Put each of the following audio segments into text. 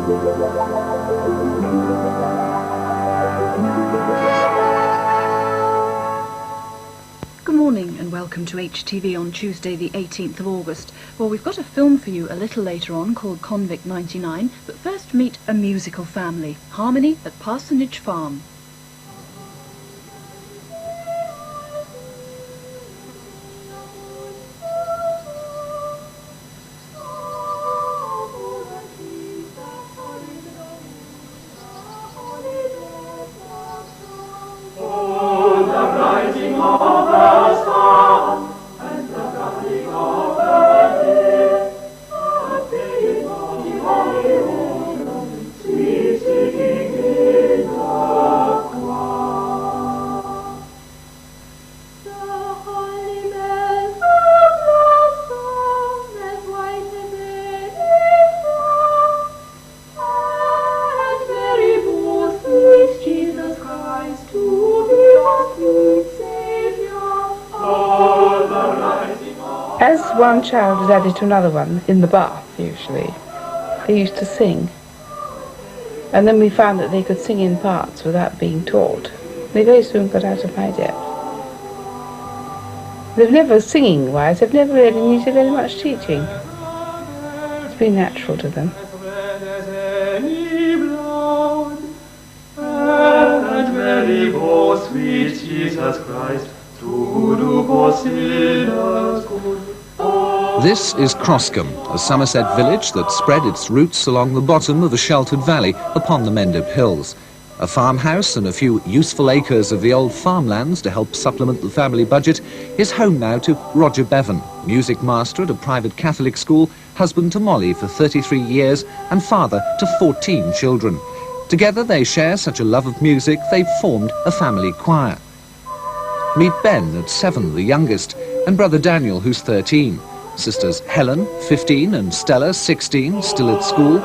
Good morning and welcome to HTV on Tuesday the 18th of August. Well, we've got a film for you a little later on called Convict 99, but first meet a musical family, Harmony at Parsonage Farm. As one child was added to another one, in the bath usually, they used to sing. And then we found that they could sing in parts without being taught. They very soon got out of my depth. They've never, singing-wise, they've never really needed very much teaching. It's been natural to them. Sweet Jesus Christ, to do for sinners good. This is Croscombe, a Somerset village that spread its roots along the bottom of a sheltered valley upon the Mendip Hills. A farmhouse and a few useful acres of the old farmlands to help supplement the family budget is home now to Roger Bevan, music master at a private Catholic school, husband to Molly for 33 years and father to 14 children. Together they share such a love of music they've formed a family choir. Meet Ben at 7, the youngest, and brother Daniel, who's 13. Sisters Helen, 15, and Stella, 16, still at school.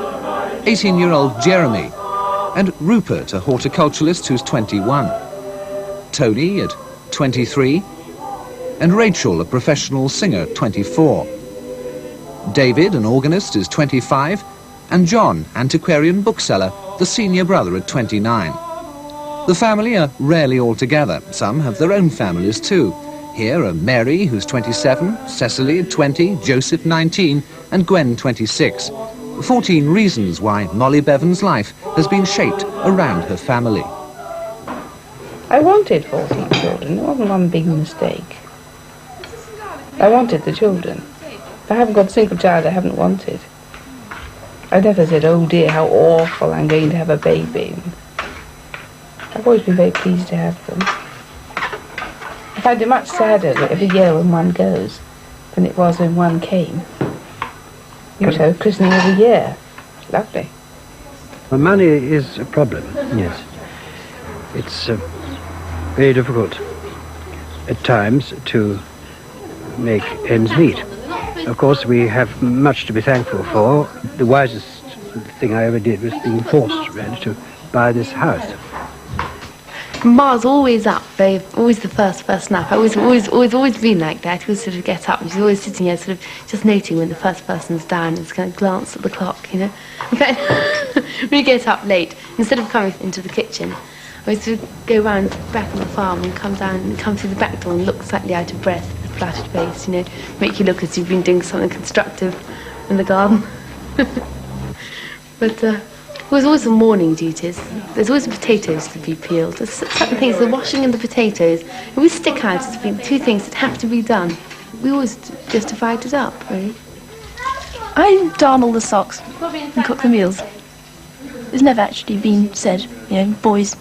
18-year-old Jeremy, and Rupert, a horticulturalist who's 21. Tony at 23, and Rachel, a professional singer, 24. David, an organist, is 25, and John, antiquarian bookseller, the senior brother at 29. The family are rarely all together. Some have their own families too. Here are Mary, who's 27, Cecily, 20, Joseph, 19, and Gwen, 26. 14 reasons why Molly Bevan's life has been shaped around her family. I wanted 14 children. It wasn't one big mistake. I wanted the children. If I haven't got a single child I haven't wanted. I never said, oh dear, how awful, I'm going to have a baby. I've always been very pleased to have them. I find it much sadder every year when one goes than it was when one came. You show christening every year. Lovely. Well, money is a problem, yes. It's very difficult at times to make ends meet. Of course, we have much to be thankful for. The wisest thing I ever did was being forced, really, to buy this house. Ma's always up, babe. Always the first nap. Always been like that. He would sort of get up and she's always sitting here sort of just noting when the first person's down and just kind of glance at the clock, you know. In fact, we get up late. Instead of coming into the kitchen, I used to go round back on the farm and come down and come through the back door and look slightly out of breath, with a flattered face, you know, make you look as you've been doing something constructive in the garden. But there's always some morning duties. There's always the potatoes to be peeled. There's certain things, the washing and the potatoes. And we stick out as being two things that have to be done. We always just divided it up, really. I darn all the socks and cook the meals. It's never actually been said, you know, boys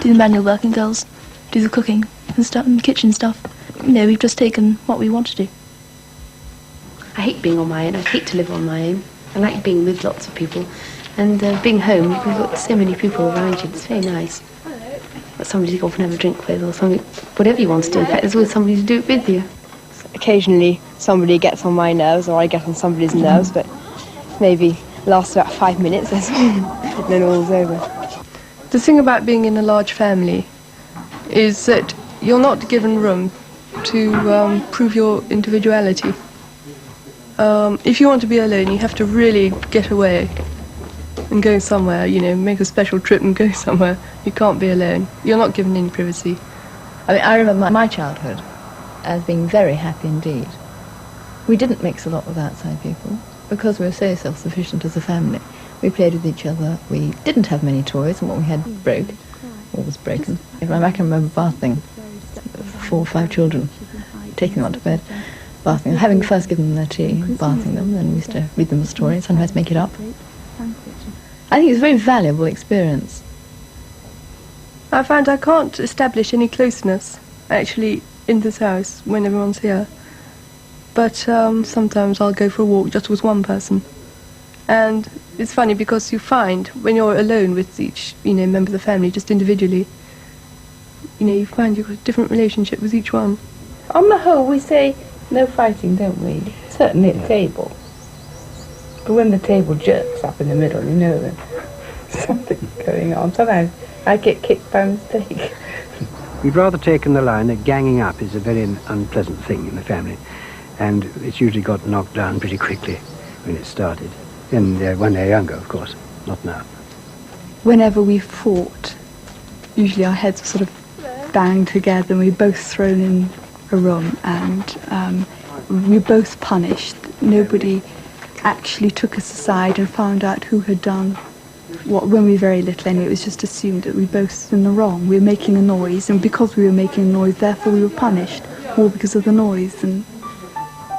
do the manual work and girls do the cooking and stuff and the kitchen stuff. You know, we've just taken what we want to do. I hate being on my own. I hate to live on my own. I like being with lots of people. And being home, we've got so many people around you. It's very nice. Got somebody to go off and have a drink with or something, whatever you want to do. In fact, there's always somebody to do it with you. Occasionally somebody gets on my nerves or I get on somebody's nerves, but maybe lasts about 5 minutes and then all's over. The thing about being in a large family is that you're not given room to prove your individuality. If you want to be alone, you have to really get away and go somewhere, you know, make a special trip and go somewhere. You can't be alone. You're not given any privacy. I mean, I remember my childhood as being very happy indeed. We didn't mix a lot with outside people because we were so self-sufficient as a family. We played with each other. We didn't have many toys, and what we had broke or was broken. I can remember bathing 4 or 5 children, taking them out to bed, bathing them, having first given them their tea, bathing them, then we used to read them a story, sometimes make it up. I think it's a very valuable experience. I find I can't establish any closeness, actually, in this house when everyone's here. But sometimes I'll go for a walk just with one person. And it's funny because you find when you're alone with each, you know, member of the family, just individually, you know, you find you've got a different relationship with each one. On the whole, we say no fighting, don't we? Certainly at table. But when the table jerks up in the middle, you know that something's going on. Sometimes I get kicked by mistake. We've rather taken the line that ganging up is a very unpleasant thing in the family, and it's usually got knocked down pretty quickly when it started. And when they're younger, of course, not now. Whenever we fought, usually our heads were sort of banged together and we were both thrown in a room, and we were both punished. Nobody actually took us aside and found out who had done what when we were very little. Anyway, it was just assumed that we were both in the wrong. We were making a noise, and because we were making a noise, therefore we were punished, all because of the noise and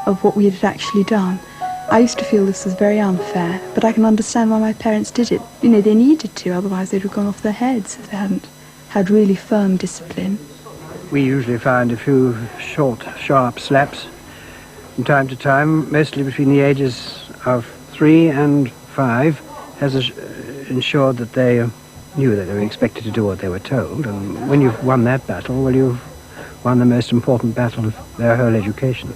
of what we had actually done. I used to feel this was very unfair, but I can understand why my parents did it. You know, they needed to, otherwise they'd have gone off their heads if they hadn't had really firm discipline. We usually find a few short, sharp slaps from time to time, mostly between the ages of 3 and 5, has ensured that they knew that they were expected to do what they were told. And when you've won that battle, well, you've won the most important battle of their whole education.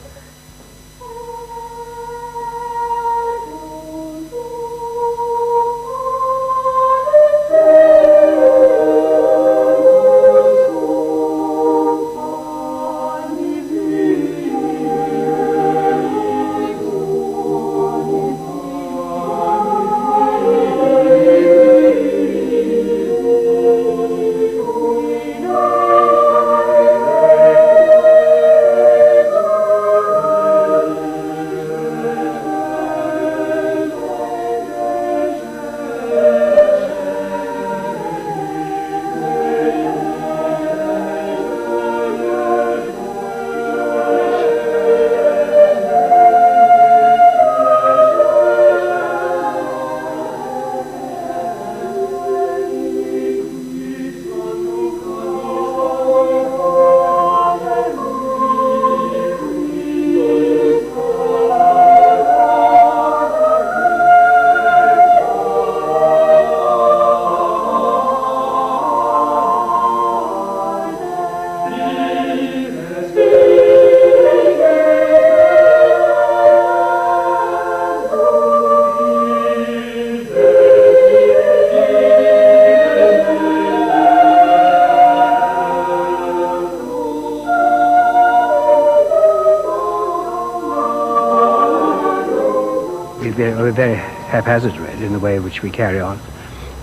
We're very haphazard really in the way in which we carry on.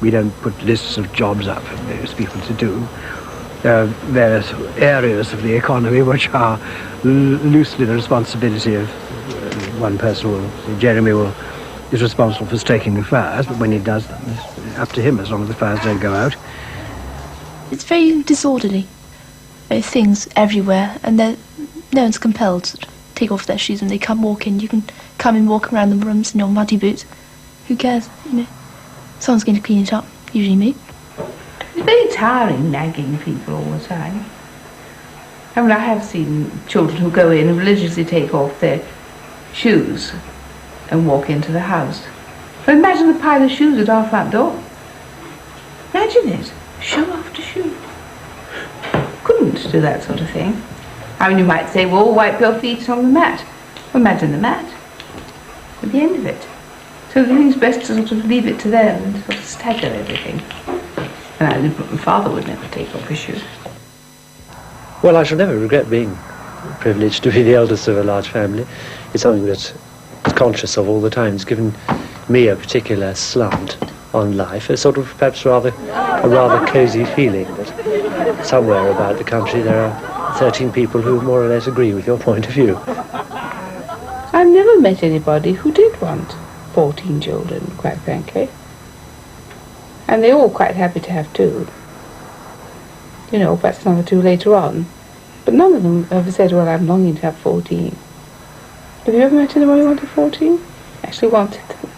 We don't put lists of jobs up for various people to do. There are various areas of the economy which are loosely the responsibility of one person. Jeremy is responsible for staking the fires, but when he does them, it's up to him as long as the fires don't go out. It's very disorderly. There are things everywhere, and no one's compelled to take off their shoes when they come walk in. You can come and walk around the rooms in your muddy boots. Who cares, you know? Someone's going to clean it up, usually me. It's very tiring nagging people all the time. I mean, I have seen children who go in and religiously take off their shoes and walk into the house. But imagine the pile of shoes at our front door. Imagine it, shoe after shoe. Couldn't do that sort of thing. I mean, you might say, well, wipe your feet on the mat. Well, imagine the mat at the end of it. So I think it's best to sort of leave it to them and sort of stagger everything. And I knew my father would never take off his shoes. Well, I shall never regret being privileged to be the eldest of a large family. It's something that I'm conscious of all the time. It's given me a particular slant on life, a sort of perhaps a rather cosy feeling that somewhere about the country there are 13 people who more or less agree with your point of view. I've never met anybody who did want 14 children, quite frankly. And they're all quite happy to have 2. You know, perhaps another 2 later on. But none of them ever said, well, I'm longing to have 14. Have you ever met anybody who wanted 14? Actually wanted them.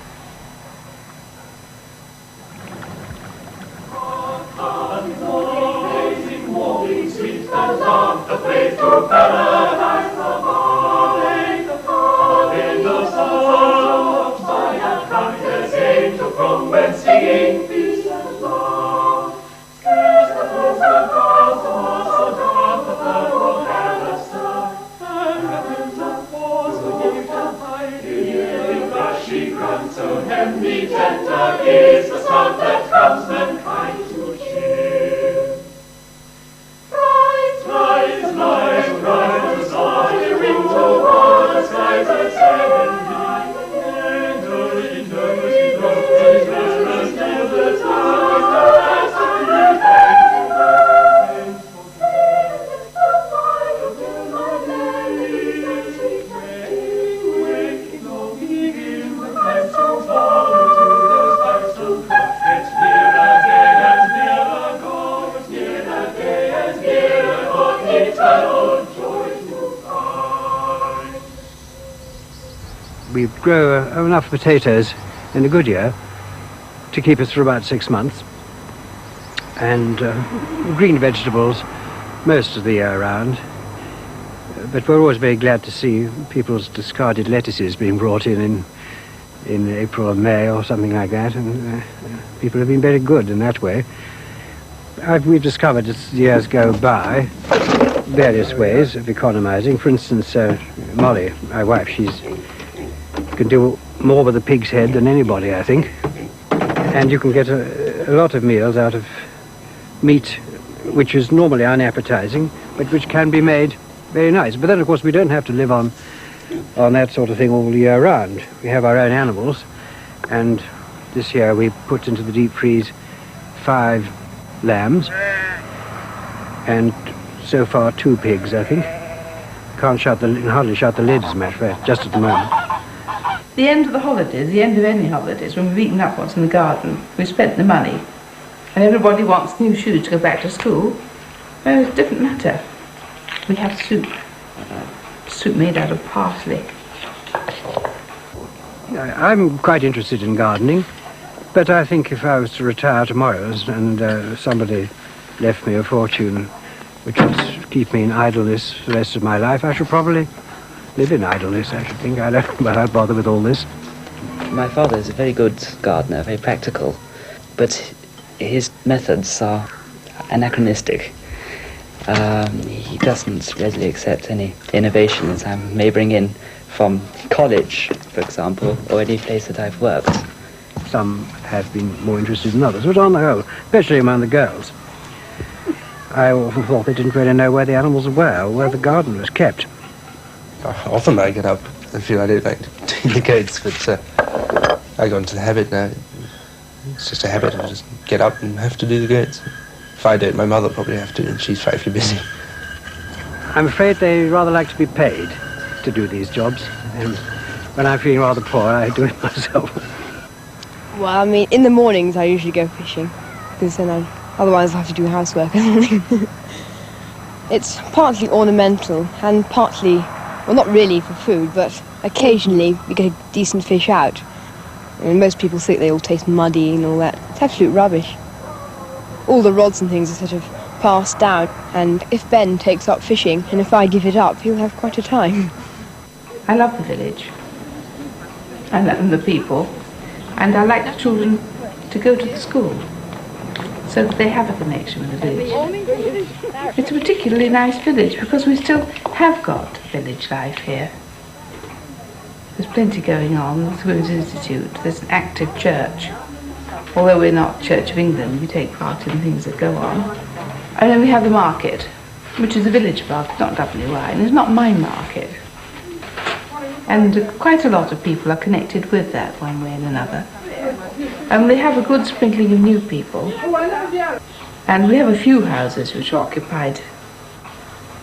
We grow enough potatoes in a good year to keep us for about 6 months, and green vegetables most of the year round. But we're always very glad to see people's discarded lettuces being brought in April or May or something like that, and people have been very good in that way. We've discovered as the years go by various ways of economizing. For instance, Molly, my wife, she can do more with a pig's head than anybody, I think. And you can get a lot of meals out of meat which is normally unappetizing, but which can be made very nice. But then, of course, we don't have to live on that sort of thing all year round. We have our own animals, and this year we put into the deep freeze 5 lambs, and so far 2 pigs, I think. Can't hardly shut the lid, as a matter of fact, just at the moment. The end of the holidays, the end of any holidays, when we've eaten up what's in the garden, we've spent the money, and everybody wants new shoes to go back to school, it doesn't matter. We have soup made out of parsley. I'm quite interested in gardening, but I think if I was to retire tomorrow and somebody left me a fortune which would keep me in idleness for the rest of my life, I should probably live in idleness, I should think. I don't bother with all this. My father is a very good gardener, very practical, but his methods are anachronistic. He doesn't readily accept any innovations I may bring in from college, for example, or any place that I've worked. Some have been more interested than others, but on the whole, especially among the girls, I often thought they didn't really know where the animals were or where the garden was kept. Often I get up and feel I don't like doing the goats, but I got into the habit now. It's just a habit. I just get up and have to do the goats. If I don't, my mother probably have to, and she's frightfully busy. I'm afraid they rather like to be paid to do these jobs, and when I'm feeling rather poor, I do it myself. Well, I mean, in the mornings I usually go fishing, because then otherwise I have to do housework. It's partly ornamental and partly, well, not really for food, but occasionally we get a decent fish out. I mean, most people think they all taste muddy and all that. It's absolute rubbish. All the rods and things are sort of passed down, and if Ben takes up fishing, and if I give it up, he'll have quite a time. I love the village. I love the people. And I like the children to go to the school, so that they have a connection with the village. It's a particularly nice village because we still have got village life here. There's plenty going on. There's the Women's Institute. There's an active church. Although we're not Church of England, we take part in things that go on. And then we have the market, which is a village market, not WI, and it's not my market. And quite a lot of people are connected with that one way and another. And they have a good sprinkling of new people. And we have a few houses which are occupied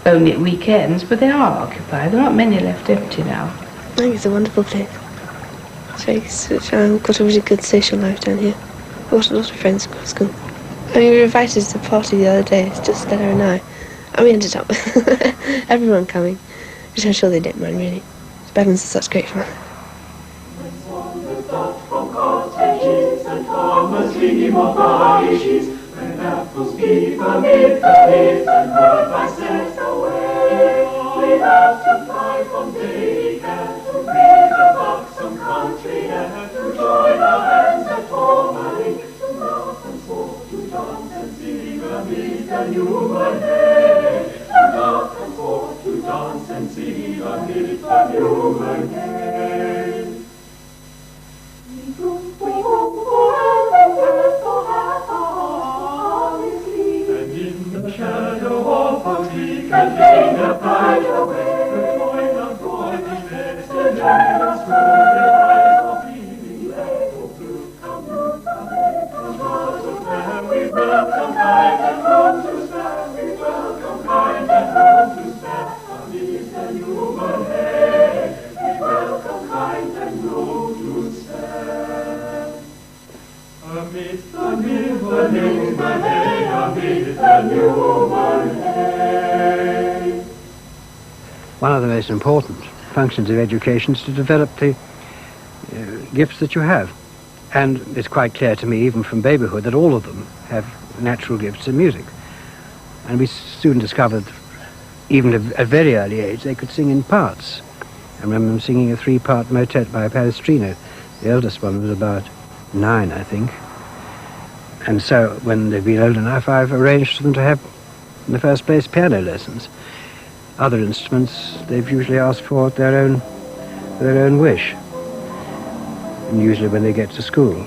only at weekends, but they are occupied. There aren't many left empty now. I think it's a wonderful place. I've got a really good social life down here. I've got a lot of friends in Croscombe. I mean, we were invited to the party the other day, it's just Stella and I. And we ended up with everyone coming, which I'm sure they didn't mind, really. Bevan's are such great fun. When apples beat amid the heath and bird by set away, we have to fly from day to breathe the buxom country air, to join our hands at formerly, to laugh and talk, to dance and sing amid the human day. To laugh and talk, to dance and sing amid the human day. Shadow of a tree can gain a pride away. The toil of drawing beds, the giants through the eyes of healing lay. Oh, blue, come, to spare. We welcome kind and run to spare. We welcome kind and run to spare. Amidst the human hay, we welcome kind and run to spare. Amidst the human hay, amidst the human hay. One of the most important functions of education is to develop the gifts that you have. And it's quite clear to me, even from babyhood, that all of them have natural gifts in music. And we soon discovered, even at a very early age, they could sing in parts. I remember them singing a 3-part motet by Palestrino. The eldest one was about 9, I think. And so, when they've been old enough, I've arranged for them to have, in the first place, piano lessons. Other instruments, they've usually asked for at their own wish. And usually when they get to school.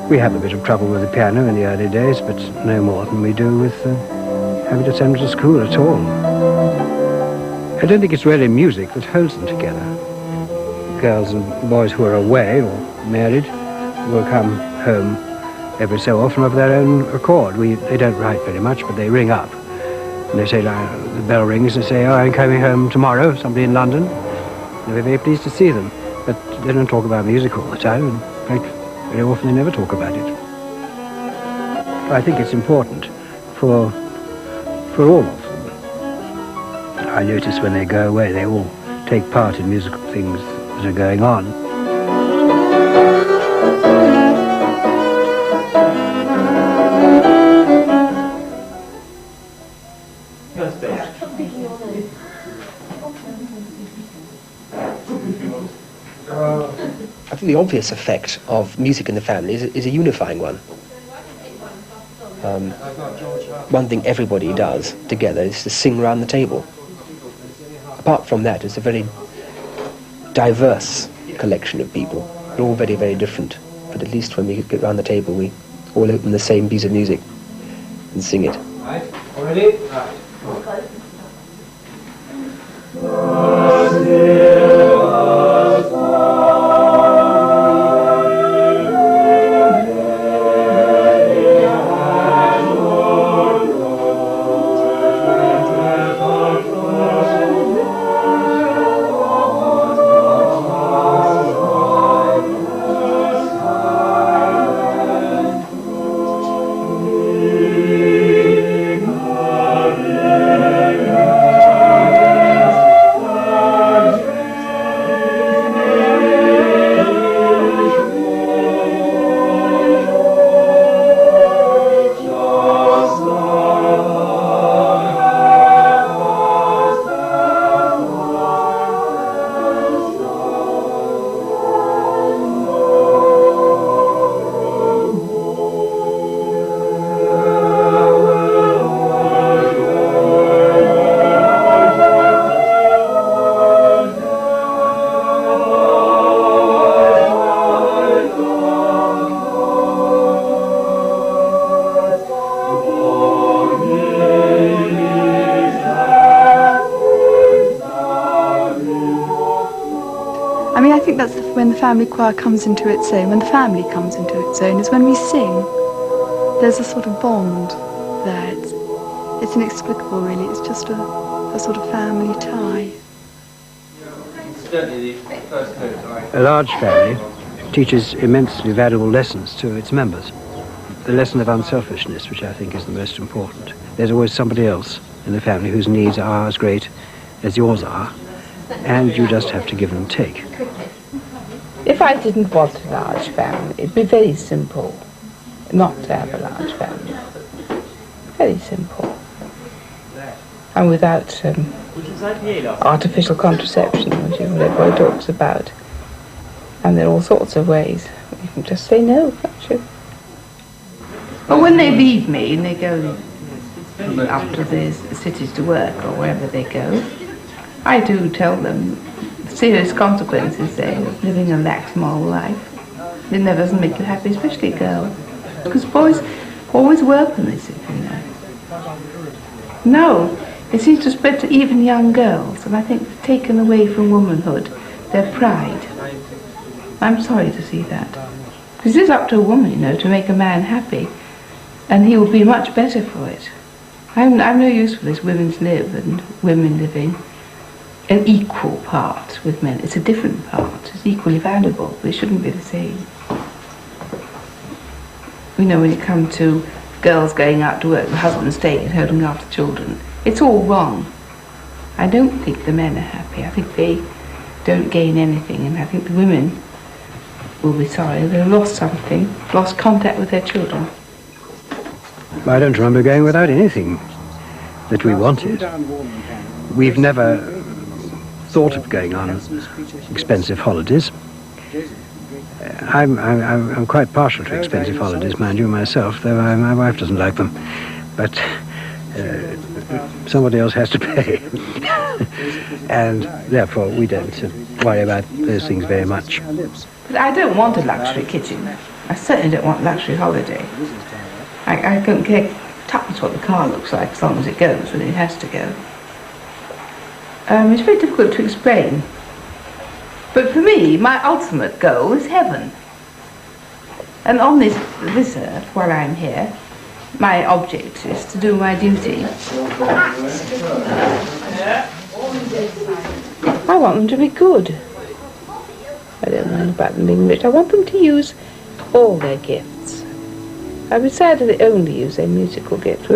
We have a bit of trouble with the piano in the early days, but no more than we do with having to send them to school at all. I don't think it's really music that holds them together. Girls and boys who are away or married will come home every so often of their own accord. They don't write very much, but they ring up. And they say, the bell rings, and they say, oh, I'm coming home tomorrow, somebody in London. And we're very pleased to see them. But they don't talk about music all the time. In fact, very often they never talk about it. I think it's important for all of them. I notice when they go away, they all take part in musical things that are going on. I think the obvious effect of music in the family is a unifying one. One thing everybody does together is to sing round the table. Apart from that, it's a very diverse collection of people. They're all very, very different. But at least when we get round the table, we all open the same piece of music and sing it. Right, already? Right. when the family choir comes into its own, when the family comes into its own, is when we sing. There's a sort of bond there. It's inexplicable, really. It's just a sort of family tie. A large family teaches immensely valuable lessons to its members. The lesson of unselfishness, which I think is the most important. There's always somebody else in the family whose needs are as great as yours are, and you just have to give and take. If I didn't want a large family, it'd be very simple not to have a large family. Very simple. And without artificial contraception, which is what everybody talks about. And there are all sorts of ways. You can just say no, can't you? But when they leave me and they go up to the cities to work or wherever they go, I do tell them serious consequences there of living a lax moral life. It never doesn't make you happy, especially girls. Because boys always welcome this, if you know. No, it seems to spread to even young girls, and I think they've taken away from womanhood their pride. I'm sorry to see that. Because it is up to a woman, you know, to make a man happy, and he will be much better for it. I'm no use for this women's live and women living an equal part with men. It's a different part. It's equally valuable, but it shouldn't be the same. You know, when it comes to girls going out to work, the husband staying at home looking after children, it's all wrong. I don't think the men are happy. I think they don't gain anything, and I think the women will be sorry. They've lost something, lost contact with their children. I don't remember going without anything that we wanted. We've never thought of going on expensive holidays. I'm quite partial to expensive holidays, mind you, myself, though my wife doesn't like them. But somebody else has to pay. And therefore we don't worry about those things very much. But I don't want a luxury kitchen. I certainly don't want a luxury holiday. I don't care tuppence what the car looks like as long as it goes when it has to go. It's very difficult to explain. But for me, my ultimate goal is heaven. And on this earth, while I'm here, my object is to do my duty. I want them to be good. I don't mind about them being rich. I want them to use all their gifts. I'd be sad if they only use their musical gifts.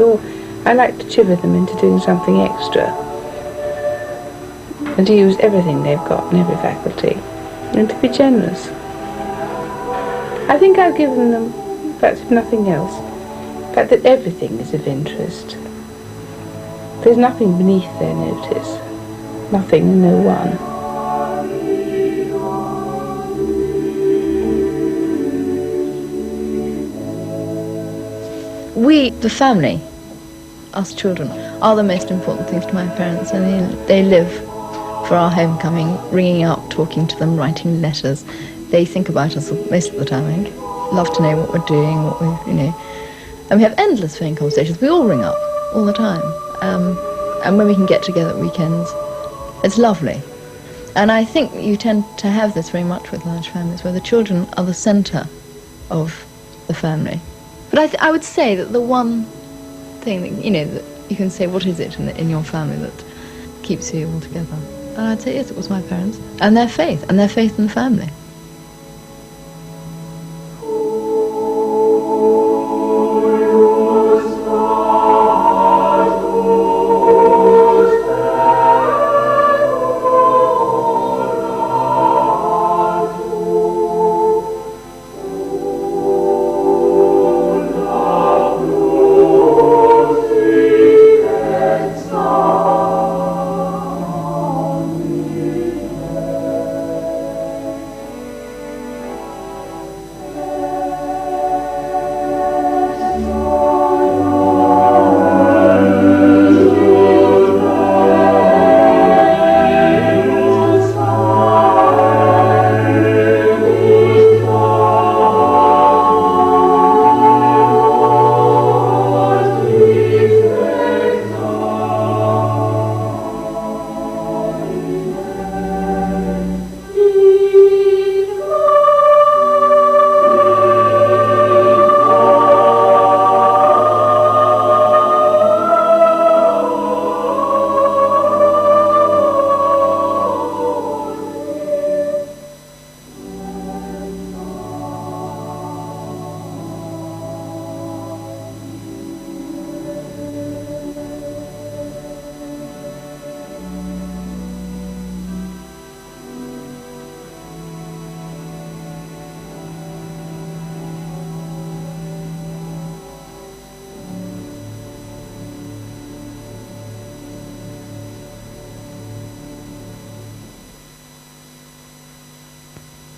I like to chivvy them into doing something extra. And to use everything they've got in every faculty. And to be generous. I think I've given them, perhaps if nothing else, the fact that everything is of interest. There's nothing beneath their notice. Nothing and no one. We, the family, us children, are the most important things to my parents. I mean, they live for our homecoming, ringing up, talking to them, writing letters. They think about us most of the time, I think. Love to know what we're doing, what we, you know. And we have endless phone conversations. We all ring up all the time. And when we can get together at weekends, it's lovely. And I think you tend to have this very much with large families, where the children are the centre of the family. But I would say that the one thing that, you know, that you can say, what is it in your family that keeps you all together? And I'd say, yes, it was my parents. And their faith in the family.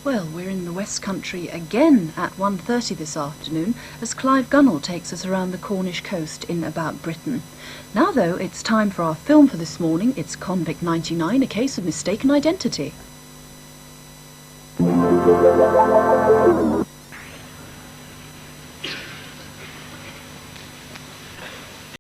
Well, we're in the West Country again at 1:30 this afternoon as Clive Gunnell takes us around the Cornish coast in About Britain. Now, though, it's time for our film for this morning. It's Convict 99, A Case of Mistaken Identity.